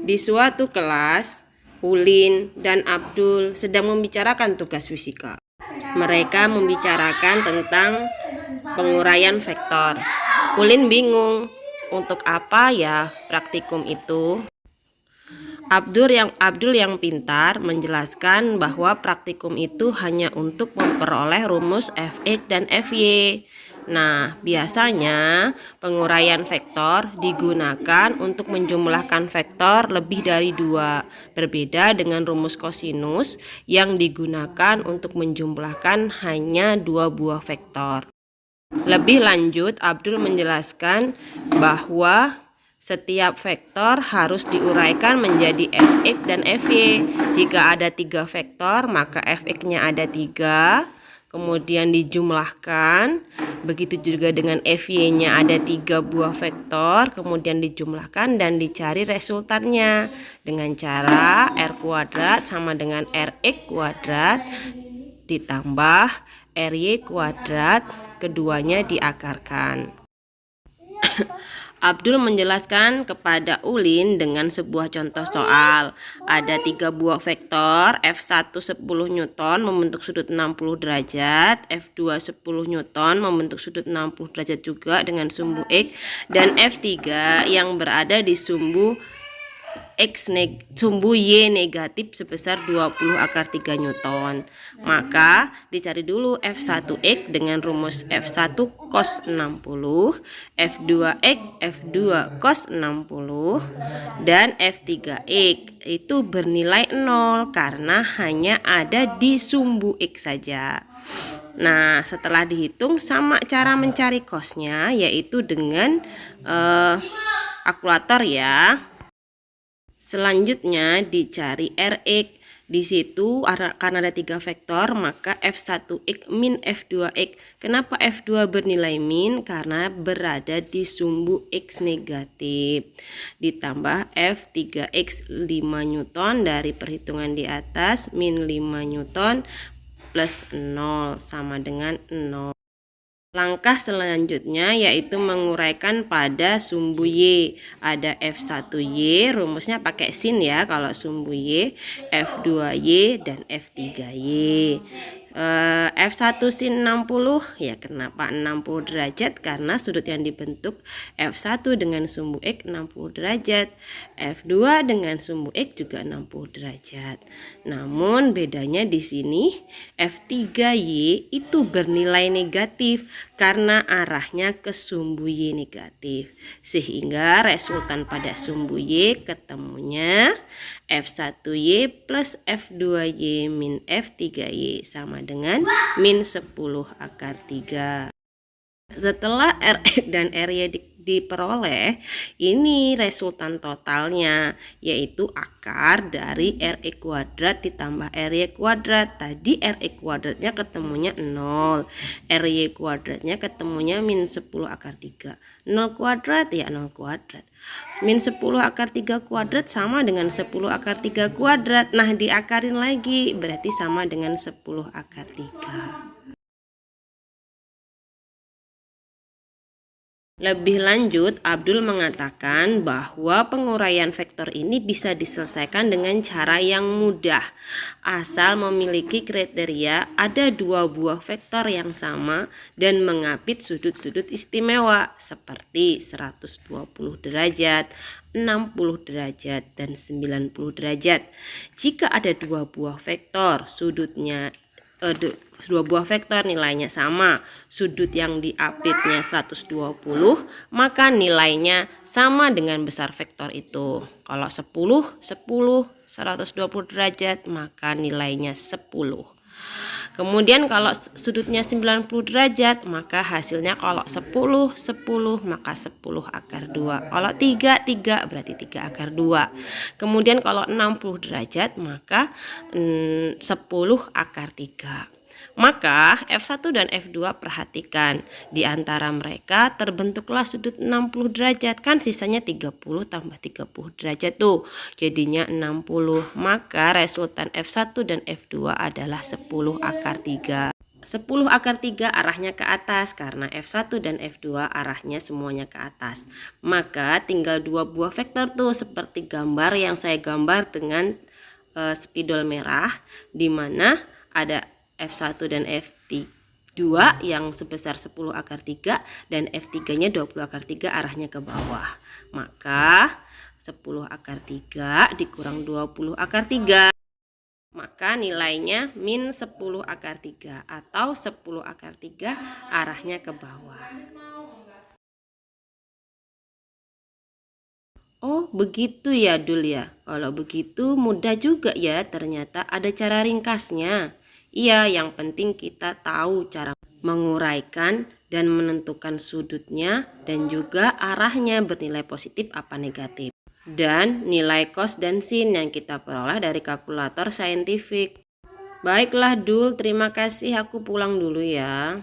Di suatu kelas, Ulin dan Abdul sedang membicarakan tugas fisika. Mereka membicarakan tentang penguraian vektor. Ulin bingung, untuk apa ya praktikum itu? Abdul yang pintar menjelaskan bahwa praktikum itu hanya untuk memperoleh rumus Fx dan Fy. Nah, biasanya penguraian vektor digunakan untuk menjumlahkan vektor lebih dari 2, berbeda dengan rumus kosinus yang digunakan untuk menjumlahkan hanya 2 buah vektor. Lebih lanjut, Abdul menjelaskan bahwa setiap vektor harus diuraikan menjadi Fx dan Fy. Jika ada 3 vektor, maka Fx-nya ada 3, kemudian dijumlahkan. Begitu juga dengan Fy-nya ada 3 buah vektor, kemudian dijumlahkan dan dicari resultannya dengan cara R kuadrat sama dengan Rx kuadrat ditambah Ry kuadrat, keduanya diakarkan. Abdul menjelaskan kepada Ulin dengan sebuah contoh soal. Ada 3 buah vektor, F1 10 Newton membentuk sudut 60 derajat, F2 10 Newton membentuk sudut 60 derajat juga dengan sumbu X, dan F3 yang berada di sumbu Y negatif sebesar 20 akar 3 Newton. Maka dicari dulu F1X dengan rumus F1 cos 60, F2X F2 cos 60, dan F3X itu bernilai 0 karena hanya ada di sumbu X saja. Nah, setelah dihitung sama cara mencari cosnya, yaitu dengan kalkulator ya. Selanjutnya dicari Rx. Di situ karena ada 3 vektor, maka F1x min F2x. Kenapa F2 bernilai min? Karena berada di sumbu X negatif. Ditambah F3x 5 Newton dari perhitungan di atas, min 5 Newton plus 0 sama dengan 0. Langkah selanjutnya yaitu menguraikan pada sumbu Y. Ada F1Y, rumusnya pakai sin ya kalau sumbu Y, F2Y, dan F3Y. F1 sin 60, ya kenapa 60 derajat? Karena sudut yang dibentuk F1 dengan sumbu X 60 derajat, F2 dengan sumbu X juga 60 derajat. Namun bedanya di sini F3Y itu bernilai negatif karena arahnya ke sumbu Y negatif, sehingga resultan pada sumbu Y ketemunya F1Y plus F2Y min F3Y sama dengan min 10 akar 3. Setelah Rx dan Ry diperoleh, ini resultan totalnya, yaitu akar dari Rx kuadrat ditambah Ry kuadrat. Tadi Rx kuadratnya ketemunya 0, Ry kuadratnya ketemunya min 10 akar 3. 0 kuadrat ya 0 kuadrat. Min 10 akar 3 kuadrat sama dengan 10 akar 3 kuadrat. Nah, diakarin lagi berarti sama dengan 10 akar 3. Lebih lanjut, Abdul mengatakan bahwa penguraian vektor ini bisa diselesaikan dengan cara yang mudah, asal memiliki kriteria ada 2 buah vektor yang sama dan mengapit sudut-sudut istimewa seperti 120 derajat, 60 derajat, dan 90 derajat. Jika ada 2 buah vektor, dua buah vektor nilainya sama, sudut yang diapitnya 120, maka nilainya sama dengan besar vektor itu. Kalau 10, 120 derajat, maka nilainya 10. Kemudian kalau sudutnya 90 derajat, maka hasilnya kalau 10, 10, maka 10 akar 2. Kalau 3, 3 berarti 3 akar 2. Kemudian kalau 60 derajat, maka 10 akar 3. Maka F1 dan F2 perhatikan, di antara mereka terbentuklah sudut 60 derajat, kan sisanya 30 tambah 30 derajat tuh, jadinya 60. Maka resultan F1 dan F2 adalah 10 akar 3. 10 akar 3 arahnya ke atas karena F1 dan F2 arahnya semuanya ke atas. Maka tinggal dua buah vektor tuh seperti gambar yang saya gambar dengan spidol merah, di mana ada F1 dan F2 yang sebesar 10 akar 3 dan F3-nya 20 akar 3 arahnya ke bawah. Maka 10 akar 3 dikurang 20 akar 3. Maka nilainya min 10 akar 3 atau 10 akar 3 arahnya ke bawah. Oh begitu ya Dul ya. Kalau begitu mudah juga ya, ternyata ada cara ringkasnya. Iya, yang penting kita tahu cara menguraikan dan menentukan sudutnya dan juga arahnya bernilai positif apa negatif. Dan nilai cos dan sin yang kita peroleh dari kalkulator saintifik. Baiklah Dul, terima kasih, aku pulang dulu ya.